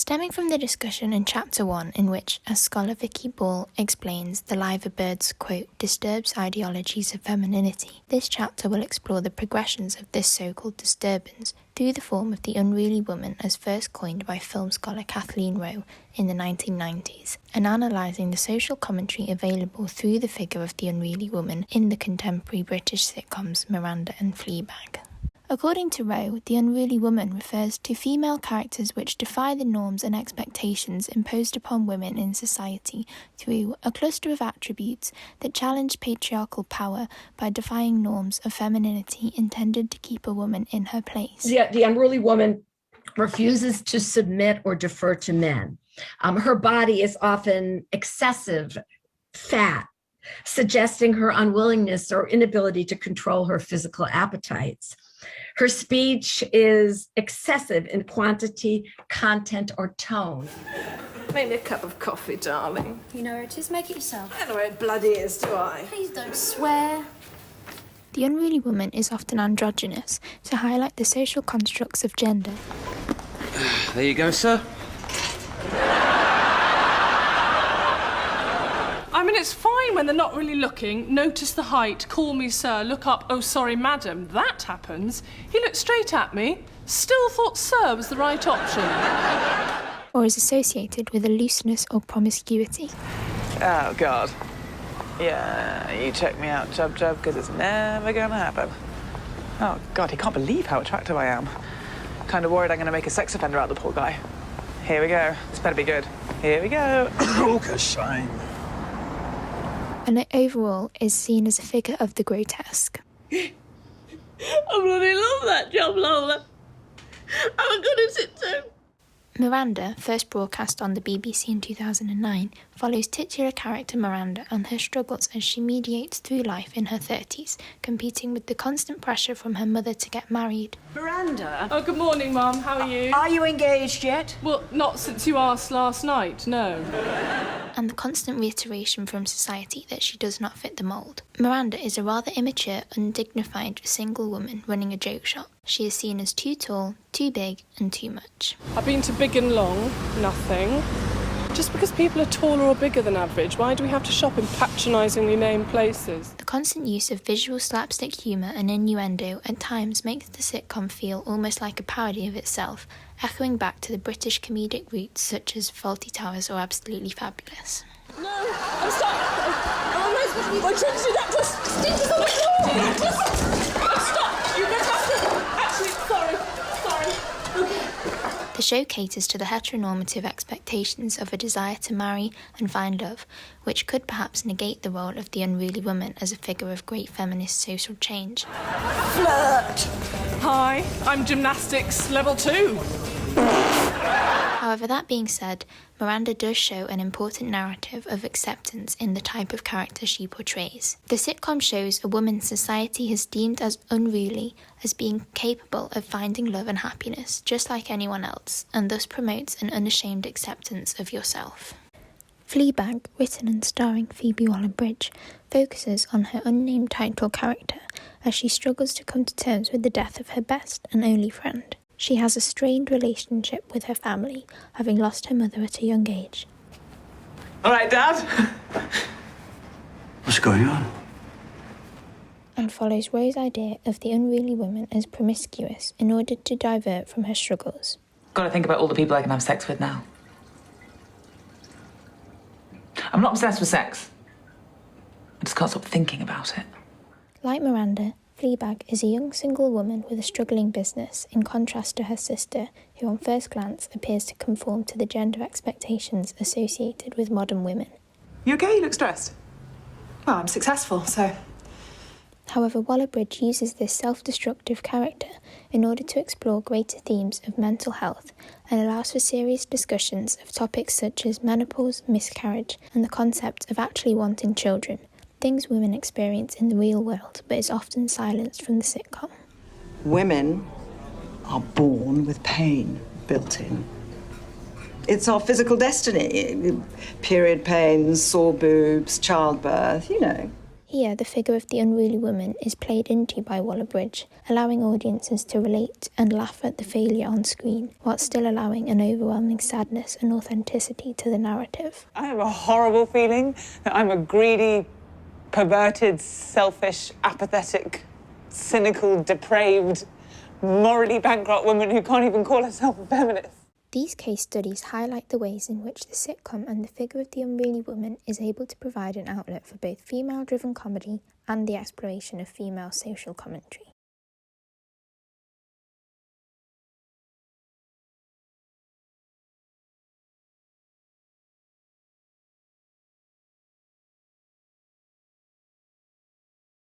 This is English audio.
Stemming from the discussion in Chapter 1, in which, as scholar Vicky Ball explains, the liver bird's, quote, disturbs ideologies of femininity, this chapter will explore the progressions of this so-called disturbance through the form of the unruly woman as first coined by film scholar Kathleen Rowe in the 1990s, and analysing the social commentary available through the figure of the unruly woman in the contemporary British sitcoms Miranda and Fleabag. According to Rowe, the unruly woman refers to female characters which defy the norms and expectations imposed upon women in society through a cluster of attributes that challenge patriarchal power by defying norms of femininity intended to keep a woman in her place. The unruly woman refuses to submit or defer to men. Her body is often excessive, fat, suggesting her unwillingness or inability to control her physical appetites. Her speech is excessive in quantity, content, or tone. Make me a cup of coffee, darling. You know where it is, make it yourself. I don't know where it bloody is, do I? Please don't swear. The unruly woman is often androgynous to highlight the social constructs of gender. There you go, sir. I mean, it's fine when they're not really looking. Notice the height, call me sir, look up, oh, sorry, madam. That happens. He looked straight at me, still thought sir was the right option. Or is associated with a looseness or promiscuity. Oh, God. Yeah, you check me out, chub, because it's never gonna happen. Oh, God, he can't believe how attractive I am. Kind of worried I'm gonna make a sex offender out of the poor guy. Here we go. This better be good. Here we go. Oh, a shame. And overall is seen as a figure of the grotesque. I bloody love that job, Lola. I'm good at it too. Miranda, first broadcast on the BBC in 2009, follows titular character Miranda and her struggles as she mediates through life in her 30s, competing with the constant pressure from her mother to get married. Miranda? Oh, good morning, Mum. How are you? Are you engaged yet? Well, not since you asked last night, no. And the constant reiteration from society that she does not fit the mould. Miranda is a rather immature, undignified single woman running a joke shop. She is seen as too tall, too big, and too much. I've been to Big and Long, nothing. Just because people are taller or bigger than average, why do we have to shop in patronisingly named places? The constant use of visual slapstick humour and innuendo at times makes the sitcom feel almost like a parody of itself, echoing back to the British comedic roots such as Fawlty Towers or Absolutely Fabulous. No, I'm stuck. I'm not supposed to be my Trinity necklace. Stitches on the floor. I'm stuck. You messed up. Actually, sorry. The show caters to the heteronormative expectations of a desire to marry and find love, which could perhaps negate the role of the unruly woman as a figure of great feminist social change. Flirt. Hi, I'm gymnastics level 2. However, that being said, Miranda does show an important narrative of acceptance in the type of character she portrays. The sitcom shows a woman society has deemed as unruly as being capable of finding love and happiness, just like anyone else, and thus promotes an unashamed acceptance of yourself. Fleabag, written and starring Phoebe Waller-Bridge, focuses on her unnamed title character as she struggles to come to terms with the death of her best and only friend. She has a strained relationship with her family, having lost her mother at a young age. All right, Dad. What's going on? And follows Rose's idea of the unruly woman as promiscuous in order to divert from her struggles. Got to think about all the people I can have sex with now. I'm not obsessed with sex. I just can't stop thinking about it. Like Miranda, Fleabag is a young single woman with a struggling business, in contrast to her sister, who on first glance appears to conform to the gender expectations associated with modern women. You okay? You look stressed. Well, I'm successful, so... However, Waller-Bridge uses this self-destructive character in order to explore greater themes of mental health and allows for serious discussions of topics such as menopause, miscarriage, and the concept of actually wanting children, things women experience in the real world but is often silenced from the sitcom. Women are born with pain built in. It's our physical destiny. Period pains, sore boobs, childbirth, you know. Here, the figure of the unruly woman is played into by Waller-Bridge, allowing audiences to relate and laugh at the failure on screen, whilst still allowing an overwhelming sadness and authenticity to the narrative. I have a horrible feeling that I'm a greedy, perverted, selfish, apathetic, cynical, depraved, morally bankrupt woman who can't even call herself a feminist. These case studies highlight the ways in which the sitcom and the figure of the unruly woman is able to provide an outlet for both female-driven comedy and the exploration of female social commentary.